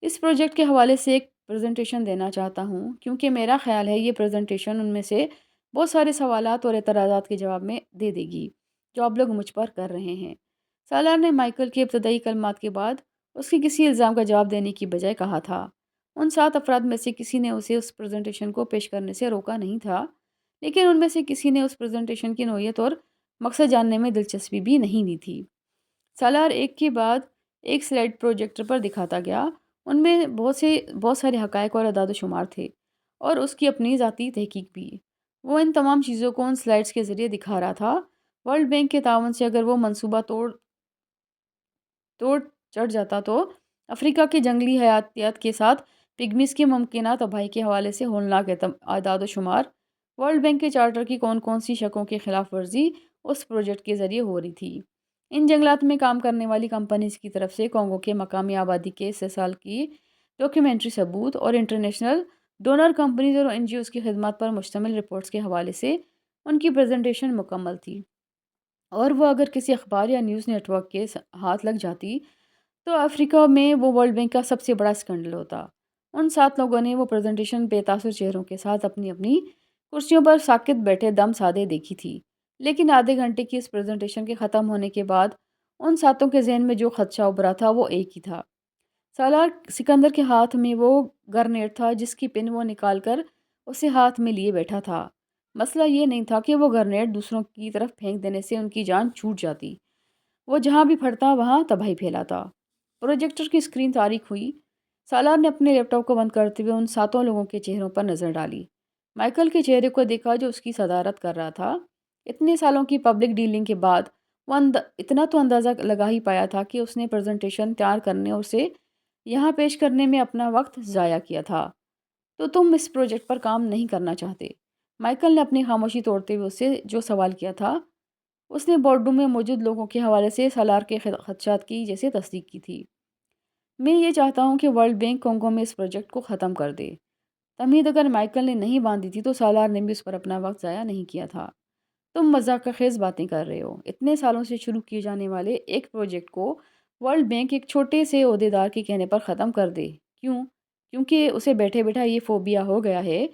اس پروجیکٹ کے حوالے سے ایک پریزنٹیشن دینا چاہتا ہوں، کیونکہ میرا خیال ہے یہ پریزنٹیشن ان میں سے بہت سارے سوالات اور اعتراضات کے جواب میں دے دے گی جو آپ لوگ مجھ پر کر رہے ہیں۔ سالار نے مائیکل کے ابتدائی کلمات کے بعد اس کے کسی الزام کا جواب دینے کی بجائے کہا تھا۔ ان 7 افراد میں سے کسی نے اسے اس پریزنٹیشن کو پیش کرنے سے روکا نہیں تھا، لیکن ان میں سے کسی نے اس پریزنٹیشن کی نوعیت اور مقصد جاننے میں دلچسپی بھی نہیں لی تھی۔ سالار ایک کے بعد ایک سلائیڈ پروجیکٹر پر دکھاتا گیا۔ ان میں بہت سارے حقائق اور اعداد و شمار تھے، اور اس کی اپنی ذاتی تحقیق بھی۔ وہ ان تمام چیزوں کو ان سلائیڈز کے ذریعے دکھا رہا تھا۔ ورلڈ بینک کے تعاون سے اگر وہ منصوبہ توڑ چڑھ جاتا تو افریقہ کے جنگلی حیاتیات کے ساتھ پگمیز کی ممکنہ تباہی کے حوالے سے ہولناک اعداد و شمار، ورلڈ بینک کے چارٹر کی کون سی شقوں کی خلاف ورزی اس پروجیکٹ کے ذریعے ہو رہی تھی۔ ان جنگلات میں کام کرنے والی کمپنیز کی طرف سے کانگو کے مقامی آبادی کے استحصال کی ڈاکیومنٹری ثبوت، اور انٹرنیشنل ڈونر کمپنیز اور این جی اوز کی خدمات پر مشتمل رپورٹس کے حوالے سے ان کی پریزنٹیشن مکمل تھی، اور وہ اگر کسی اخبار یا نیوز نیٹ ورک کے ہاتھ لگ جاتی تو افریقہ میں وہ ورلڈ بینک کا سب سے بڑا اسکینڈل ہوتا۔ ان 7 لوگوں نے وہ پریزنٹیشن بے تاثر چہروں کے ساتھ اپنی اپنی کرسیوں پر ساکت بیٹھے دم سادے دیکھی تھی، لیکن آدھے گھنٹے کی اس پریزنٹیشن کے ختم ہونے کے بعد ان 7 کے ذہن میں جو خدشہ ابھرا تھا وہ ایک ہی تھا۔ سالار سکندر کے ہاتھ میں وہ گرنیڈ تھا جس کی پن وہ نکال کر اسے ہاتھ میں لیے بیٹھا تھا۔ مسئلہ یہ نہیں تھا کہ وہ گرنیڈ دوسروں کی طرف پھینک دینے سے ان کی جان چھوٹ جاتی، وہ جہاں بھی پھٹتا وہاں تباہی پھیلاتا۔ پروجیکٹر کی اسکرین تاریک ہوئی۔ سالار نے اپنے لیپ ٹاپ کو بند کرتے ہوئے ان ساتوں لوگوں کے چہروں پر نظر ڈالی۔ مائیکل کے چہرے کو دیکھا جو اس کی صدارت کر رہا تھا۔ اتنے سالوں کی پبلک ڈیلنگ کے بعد وہ اتنا تو اندازہ لگا ہی پایا تھا کہ اس نے پریزنٹیشن تیار کرنے اور اسے یہاں پیش کرنے میں اپنا وقت ضائع کیا تھا۔ تو تم اس پروجیکٹ پر کام نہیں کرنا چاہتے؟ مائیکل نے اپنی خاموشی توڑتے ہوئے اس سے جو سوال کیا تھا، اس نے بورڈ روم میں موجود لوگوں کے حوالے سے سالار کے خدشات کی جیسے تصدیق کی تھی۔ میں یہ چاہتا ہوں کہ ورلڈ بینک کانگو میں اس پروجیکٹ کو ختم کر دے۔ تمہید اگر مائیکل نے نہیں باندھی تھی تو سالار نے بھی اس پر اپنا وقت ضائع نہیں کیا تھا۔ تم مذاق خیز باتیں کر رہے ہو۔ اتنے سالوں سے شروع کیے جانے والے ایک پروجیکٹ کو ورلڈ بینک ایک چھوٹے سے عہدیدار کے کہنے پر ختم کر دے۔ کیوں؟ کیونکہ اسے بیٹھے بیٹھا یہ فوبیا ہو گیا ہے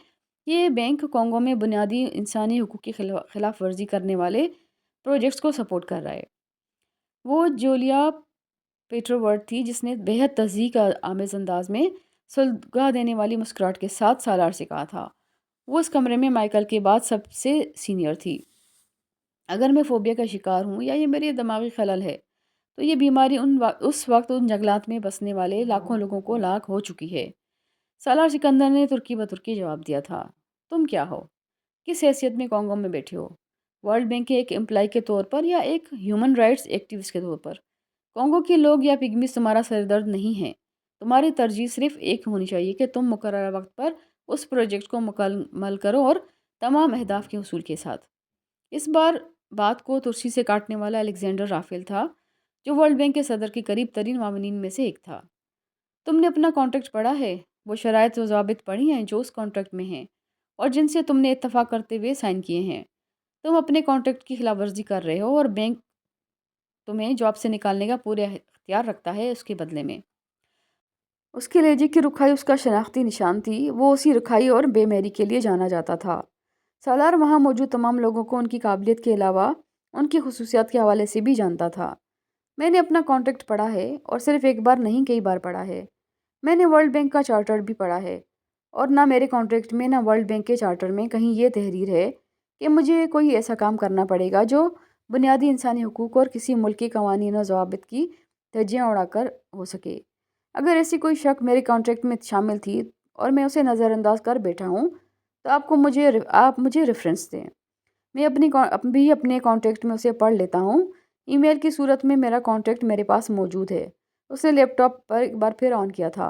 کہ یہ بینک کانگو میں بنیادی انسانی حقوق کی خلاف ورزی کرنے والے پروجیکٹس کو سپورٹ کر رہا ہے۔ وہ جولیا پیٹروورٹ تھی جس نے بہت تہذیب آمیز انداز میں سلگا دینے والی مسکراہٹ کے ساتھ سالار سے کہا تھا۔ وہ اس کمرے میں مائیکل کے بعد سب سے سینئر تھی۔ اگر میں فوبیا کا شکار ہوں یا یہ میری دماغی خلل ہے تو یہ بیماری اس وقت ان جنگلات میں بسنے والے لاکھوں لوگوں کو لاحق ہو چکی ہے۔ سالار سکندر نے ترکی بترکی جواب دیا تھا۔ تم کیا ہو؟ کس حیثیت میں کانگو میں بیٹھے ہو؟ ورلڈ بینک کے ایک امپلائی کے طور پر یا ایک ہیومن رائٹس ایکٹیوسٹ کے طور پر؟ کانگو کے لوگ یا پگمیز تمہارا سر درد نہیں ہیں۔ تمہاری ترجیح صرف ایک ہونی چاہیے کہ تم مقررہ وقت پر اس پروجیکٹ کو مکمل کرو اور تمام اہداف کے حصول کے ساتھ۔ اس بار بات کو ترسی سے کاٹنے والا الیگزینڈر رافیل تھا جو ورلڈ بینک کے صدر کے قریب ترین معاونین میں سے ایک تھا۔ تم نے اپنا کانٹریکٹ پڑھا ہے؟ وہ شرائط و ضوابط پڑھی ہیں جو اس کانٹریکٹ میں ہیں اور جن سے تم نے اتفاق کرتے ہوئے سائن کیے ہیں؟ تم اپنے کانٹریکٹ کی خلاف ورزی کر رہے ہو اور بینک تمہیں جاب سے نکالنے کا پورا اختیار رکھتا ہے اس کے بدلے میں۔ اس کے لہجے کی رکھائی اس کا شناختی نشان تھی۔ وہ اسی رکھائی اور بے مہری کے لیے جانا جاتا تھا۔ سالار وہاں موجود تمام لوگوں کو ان کی قابلیت کے علاوہ ان کی خصوصیات کے حوالے سے بھی جانتا تھا۔ میں نے اپنا کانٹریکٹ پڑھا ہے اور صرف ایک بار نہیں کئی بار پڑھا ہے۔ میں نے ورلڈ بینک کا چارٹر بھی پڑھا ہے اور نہ میرے کانٹریکٹ میں نہ ورلڈ بینک کے چارٹر میں کہیں یہ تحریر ہے کہ مجھے کوئی ایسا کام کرنا پڑے گا جو بنیادی انسانی حقوق اور کسی ملک کے قوانین و ضوابط کی دھجیاں اڑا کر ہو سکے۔ اگر ایسی کوئی شک میرے کانٹریکٹ میں شامل تھی اور میں اسے نظر انداز کر بیٹھا ہوں تو آپ مجھے ریفرنس دیں۔ میں اپنے کانٹریکٹ میں اسے پڑھ لیتا ہوں۔ ای میل کی صورت میں میرا کانٹریکٹ میرے پاس موجود ہے۔ اس نے لیپ ٹاپ پر ایک بار پھر آن کیا تھا۔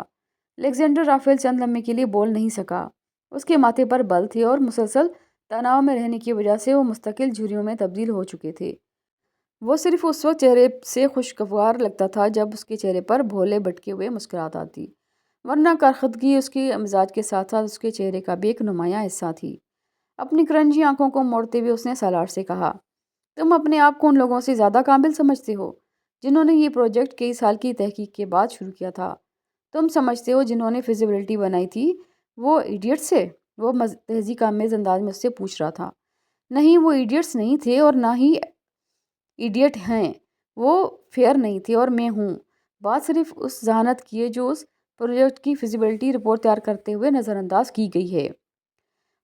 الیگزینڈر رافیل چند لمحے کے لیے بول نہیں سکا۔ اس کے ماتھے پر بل تھے اور مسلسل تناؤ میں رہنے کی وجہ سے وہ مستقل جھریوں میں تبدیل ہو چکے تھے۔ وہ صرف اس وقت چہرے سے خوشگوار لگتا تھا جب اس کے چہرے پر بھولے بھٹکے ہوئے مسکراہٹ آتی، ورنہ کارخردگی اس کے مزاج کے ساتھ ساتھ اس کے چہرے کا بھی ایک نمایاں حصہ تھی۔ اپنی کرنجی آنکھوں کو موڑتے ہوئے اس نے سالار سے کہا، تم اپنے آپ کو ان لوگوں سے زیادہ قابل سمجھتے ہو جنہوں نے یہ پروجیکٹ کئی سال کی تحقیق کے بعد شروع کیا تھا؟ تم سمجھتے ہو جنہوں نے فیزیبلٹی بنائی تھی وہ ایڈیٹس ہے؟ وہ تہذیب آمیز انداز میں اس سے پوچھ رہا تھا۔ نہیں، وہ ایڈیٹس نہیں تھے اور نہ ہی ایڈیٹ ہیں۔ وہ فیئر نہیں تھے اور میں ہوں۔ بات صرف اس ذہانت کی ہے جو اس پروجیکٹ کی فیزیبلٹی رپورٹ تیار کرتے ہوئے نظر انداز کی گئی ہے۔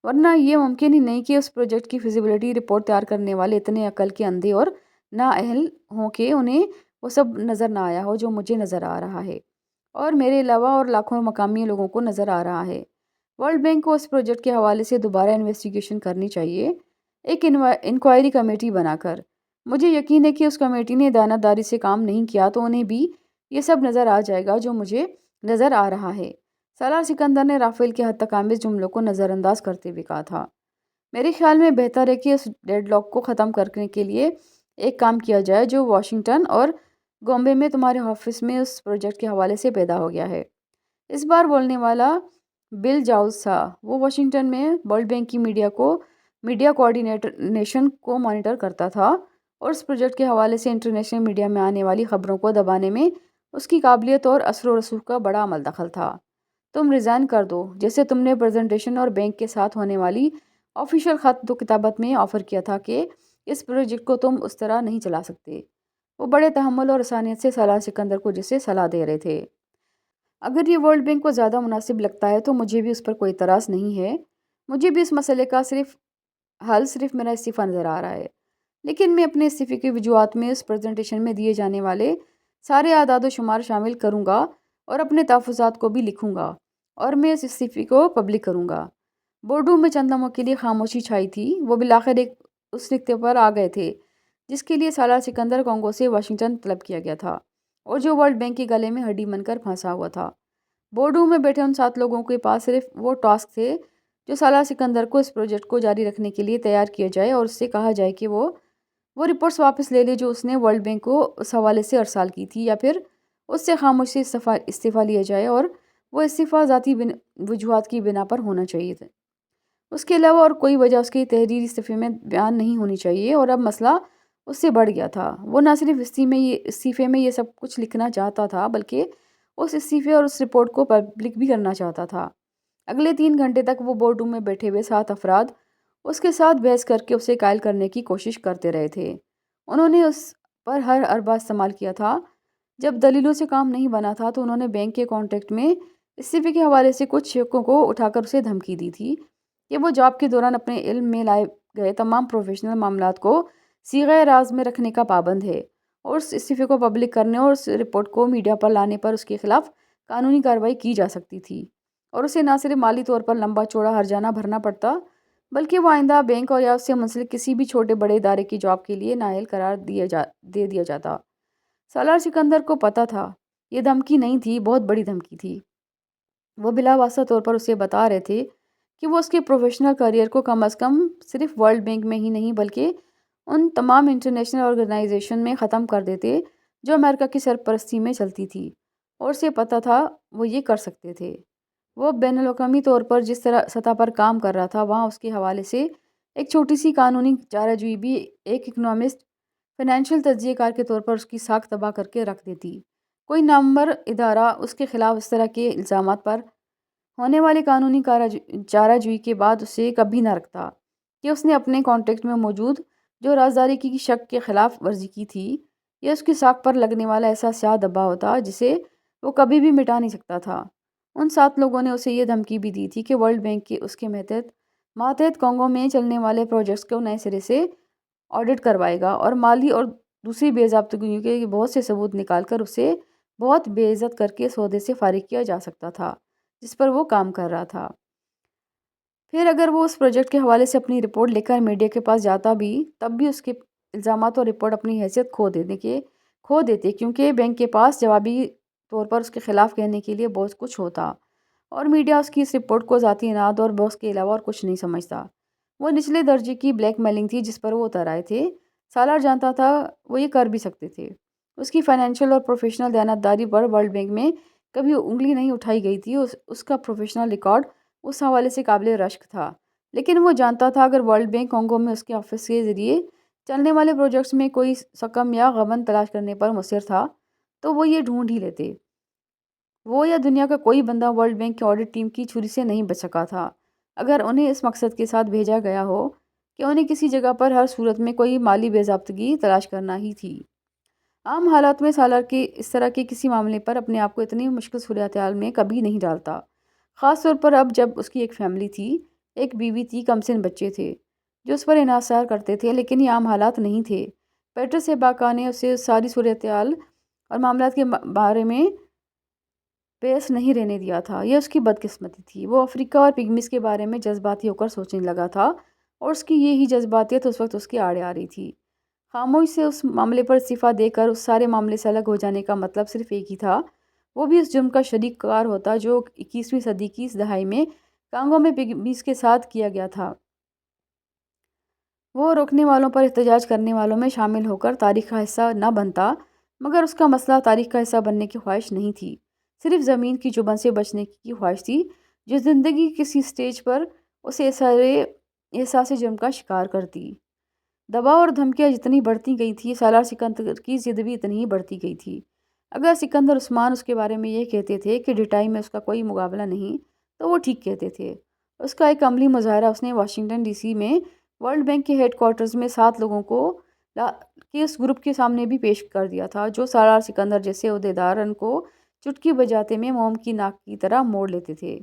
ورنہ یہ ممکن ہی نہیں کہ اس پروجیکٹ کی فیزیبلٹی رپورٹ تیار کرنے والے اتنے عقل کے اندھے اور نااہل ہوں کہ انہیں وہ سب نظر نہ آیا ہو جو مجھے نظر آ رہا ہے اور میرے علاوہ اور لاکھوں مقامی لوگوں کو نظر آ رہا ہے۔ ورلڈ بینک کو اس پروجیکٹ کے حوالے سے دوبارہ انویسٹیگیشن کرنی چاہیے، ایک انکوائری کمیٹی بنا کر۔ مجھے یقین ہے کہ اس کمیٹی نے دیانتداری سے کام نہیں کیا تو انہیں بھی یہ سب نظر آ جائے گا جو مجھے نظر آ رہا ہے۔ سالار سکندر نے رافیل کے حد تک آمیز جملوں کو نظر انداز کرتے ہوئے کہا تھا، میرے خیال میں بہتر ہے کہ اس ڈیڈ لاک کو ختم کرنے کے لیے ایک کام کیا جائے جو واشنگٹن اور گومبے میں تمہارے آفس میں اس پروجیکٹ کے حوالے سے پیدا ہو گیا ہے۔ اس بار بولنے والا بل جاؤز تھا۔ وہ واشنگٹن میں ورلڈ بینک کی میڈیا کوآرڈینیشن کو مانیٹر کرتا تھا اور اس پروجیکٹ کے حوالے سے انٹرنیشنل میڈیا میں آنے والی خبروں کو دبانے میں اس کی قابلیت اور اثر و رسوخ کا بڑا عمل دخل تھا۔ تم ریزائن کر دو، جیسے تم نے پریزنٹیشن اور بینک کے ساتھ ہونے والی آفیشیل خط و کتابت میں آفر کیا تھا کہ اس پروجیکٹ کو تم اس طرح نہیں چلا سکتے۔ وہ بڑے تحمل اور آسانیت سے سالار سکندر کو جسے صلاح دے رہے تھے۔ اگر یہ ورلڈ بینک کو زیادہ مناسب لگتا ہے تو مجھے بھی اس پر کوئی اعتراض نہیں ہے۔ مجھے بھی اس مسئلے کا صرف حل صرف میرا استعفیٰ نظر آ رہا ہے، لیکن میں اپنے استعفے کی وجوہات میں اس پریزنٹیشن میں دیے جانے والے سارے اعداد و شمار شامل کروں گا اور اپنے تحفظات کو بھی لکھوں گا، اور میں اس استعفے کو پبلک کروں گا۔ بورڈ روم میں چند لمحوں کے لیے خاموشی چھائی تھی۔ وہ بالآخر اس نقطے پر آ گئے تھے جس کے لیے سالار سکندر کانگو سے واشنگٹن طلب کیا گیا تھا، اور جو ورلڈ بینک کے گلے میں ہڈی بن کر پھنسا ہوا تھا۔ بورڈ روم میں بیٹھے ان 7 لوگوں کے پاس صرف وہ ٹاسک تھے جو سالار سکندر کو اس پروجیکٹ کو جاری رکھنے کے لیے تیار کیا جائے، اور اس سے کہا جائے کہ وہ رپورٹس واپس لے لے جو اس نے ورلڈ بینک کو اس حوالے سے ارسال کی تھی، یا پھر اس سے خاموشی سے استعفیٰ لیا جائے، اور وہ استعفیٰ ذاتی وجوہات کی بنا پر ہونا چاہیے تھا۔ اس کے علاوہ اور کوئی وجہ اس کی تحریری استعفے میں بیان نہیں ہونی چاہیے، اور اب مسئلہ اس سے بڑھ گیا تھا۔ وہ نہ صرف استعفے میں یہ سب کچھ لکھنا چاہتا تھا، بلکہ اس استعفے اور اس رپورٹ کو پبلک بھی کرنا چاہتا تھا۔ اگلے 3 گھنٹے تک وہ بورڈ روم میں بیٹھے ہوئے 7 افراد اس کے ساتھ بحث کر کے اسے قائل کرنے کی کوشش کرتے رہے تھے۔ انہوں نے اس پر ہر اربہ استعمال کیا تھا۔ جب دلیلوں سے کام نہیں بنا تھا تو انہوں نے بینک کے کانٹیکٹ میں استعفے کے حوالے سے کچھ شقوں کو اٹھا کر اسے دھمکی دی تھی کہ وہ جاب کے دوران اپنے علم میں لائے گئے تمام پروفیشنل معاملات کو صیغہ راز میں رکھنے کا پابند ہے، اور اس استعفے کو پبلک کرنے اور اس رپورٹ کو میڈیا پر لانے پر اس کے خلاف قانونی کارروائی کی جا سکتی تھی، اور اسے نہ صرف مالی طور پر لمبا چوڑا ہرجانہ بھرنا پڑتا، بلکہ وہ آئندہ بینک اور یا اس سے منسلک کسی بھی چھوٹے بڑے ادارے کی جاب کے لیے نااہل قرار دے دیا جاتا۔ سالار سکندر کو پتہ تھا یہ دھمکی نہیں تھی، بہت بڑی دھمکی تھی۔ وہ بلا واسطہ طور پر اسے بتا رہے تھے کہ وہ اس کے پروفیشنل کیریئر کو کم از کم صرف ورلڈ بینک میں ہی نہیں بلکہ ان تمام انٹرنیشنل آرگنائزیشن میں ختم کر دیتے جو امریکہ کی سرپرستی میں چلتی تھی، اور اسے پتہ تھا وہ یہ کر سکتے تھے۔ وہ بین الاقوامی طور پر جس طرح سطح پر کام کر رہا تھا، وہاں اس کے حوالے سے ایک چھوٹی سی قانونی چارہ جوئی بھی ایک اکنامسٹ، فائنینشیل تجزیہ کار کے طور پر اس کی ساکھ تباہ کر کے رکھ دیتی۔ کوئی نامور ادارہ اس کے خلاف اس طرح کے الزامات پر ہونے والے قانونی چارہ جوئی کے بعد اسے کبھی نہ رکھتا کہ اس نے اپنے کانٹیکٹ میں موجود جو رازداری کی شک کے خلاف ورزی کی تھی، یہ اس کی ساکھ پر لگنے والا ایسا سیاہ دھبا ہوتا جسے وہ کبھی بھی مٹا نہیں سکتا تھا۔ ان 7 لوگوں نے اسے یہ دھمکی بھی دی تھی کہ ورلڈ بینک کے اس کے ماتحت کانگو میں چلنے والے پروجیکٹس کو نئے سرے سے آڈٹ کروائے گا، اور مالی اور دوسری بے ضابطگیوں کے بہت سے ثبوت نکال کر اسے بہت بے عزت کر کے اس عہدے سے فارغ کیا جا سکتا تھا جس پر وہ کام کر رہا تھا۔ پھر اگر وہ اس پروجیکٹ کے حوالے سے اپنی رپورٹ لے کر میڈیا کے پاس جاتا بھی، تب بھی اس کے الزامات اور رپورٹ اپنی حیثیت کھو دیتے، کیونکہ بینک کے پاس جوابی طور پر اس کے خلاف کہنے کے لیے بہت کچھ ہوتا، اور میڈیا اس کی اس رپورٹ کو ذاتی اناد اور بوس کے علاوہ اور کچھ نہیں سمجھتا۔ وہ نچلے درجے کی بلیک میلنگ تھی جس پر وہ اتر آئے تھے۔ سالار جانتا تھا وہ یہ کر بھی سکتے تھے۔ اس کی فائنینشیل اور پروفیشنل دیانتداری پر ورلڈ بینک میں کبھی انگلی نہیں اٹھائی گئی تھی۔ اس کا پروفیشنل ریکارڈ اس حوالے سے قابل رشک تھا، لیکن وہ جانتا تھا اگر ورلڈ بینک کانگو میں اس کے آفس کے ذریعے چلنے والے پروجیکٹس میں کوئی سقم یا غبن تلاش کرنے پر مصر تھا تو وہ یہ ڈھونڈ ہی لیتے۔ وہ یا دنیا کا کوئی بندہ ورلڈ بینک کی آڈٹ ٹیم کی چھری سے نہیں بچ سکا تھا اگر انہیں اس مقصد کے ساتھ بھیجا گیا ہو کہ انہیں کسی جگہ پر ہر صورت میں کوئی مالی بے ضابطگی تلاش کرنا ہی تھی۔ عام حالات میں سالار کے اس طرح کے کسی معاملے پر اپنے آپ کو اتنی مشکل صورتحال میں کبھی نہیں ڈالتا، خاص طور پر اب جب اس کی ایک فیملی تھی، ایک بیوی تھی، کم سن بچے تھے جو اس پر انحصار کرتے تھے، لیکن یہ عام حالات نہیں تھے۔ پیٹرس ایباکا نے اسے ساری صورتحال اور معاملات کے بارے میں پیش نہیں رہنے دیا تھا۔ یہ اس کی بدقسمتی تھی۔ وہ افریقہ اور پگمیز کے بارے میں جذباتی ہو کر سوچنے لگا تھا، اور اس کی یہی جذباتیت اس وقت اس کے آڑے آ رہی تھی۔ خاموش سے اس معاملے پر استعفیٰ دے کر اس سارے معاملے سے الگ ہو جانے کا مطلب صرف ایک ہی تھا، وہ بھی اس جرم کا شریک کار ہوتا جو 21ویں صدی کی اس دہائی میں کانگو میں پگمیز کے ساتھ کیا گیا تھا۔ وہ روکنے والوں پر احتجاج کرنے والوں میں شامل ہو کر تاریخ کا حصہ نہ بنتا، مگر اس کا مسئلہ تاریخ کا حصہ بننے کی خواہش نہیں تھی، صرف زمین کی چبھن سے بچنے کی خواہش تھی جو زندگی کی کسی سٹیج پر اسے احساس جرم کا شکار کرتی۔ دباؤ اور دھمکیاں جتنی بڑھتی گئی تھی، سالار سکندر کی ضد بھی اتنی ہی بڑھتی گئی تھی۔ اگر سکندر عثمان اس کے بارے میں یہ کہتے تھے کہ ڈٹائی میں اس کا کوئی مقابلہ نہیں، تو وہ ٹھیک کہتے تھے۔ اس کا ایک عملی مظاہرہ اس نے واشنگٹن ڈی سی میں ورلڈ بینک کے ہیڈ کوارٹرز میں 7 لوگوں کے اس گروپ کے سامنے بھی پیش کر دیا تھا جو سالار سکندر جیسے عہدیدارن کو چٹکی بجاتے میں موم کی ناک کی طرح موڑ لیتے تھے۔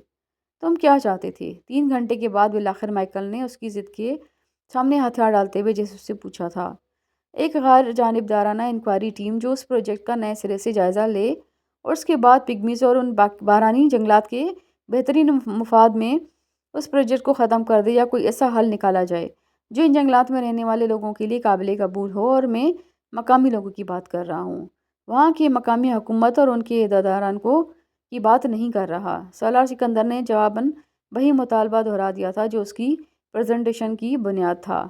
تم کیا چاہتے تھے؟ 3 گھنٹے کے بعد بالآخر مائیکل نے اس کی ضد کے سامنے ہتھیار ڈالتے ہوئے جیسے اس سے پوچھا تھا۔ ایک غیر جانبدارانہ انکوائری ٹیم جو اس پروجیکٹ کا نئے سرے سے جائزہ لے اور اس کے بعد پگمیز اور ان بارانی جنگلات کے بہترین مفاد میں اس پروجیکٹ کو ختم کر دے یا کوئی ایسا حل نکالا جائے جو ان جنگلات میں رہنے والے لوگوں کے لیے قابل قبول ہو۔ اور میں مقامی لوگوں کی بات کر رہا ہوں، وہاں کی مقامی حکومت اور ان کے عہدیداران کی بات نہیں کر رہا۔ سالار سکندر نے جواباً وہی مطالبہ دہرا دیا تھا جو اس کی پریزنٹیشن کی بنیاد تھا۔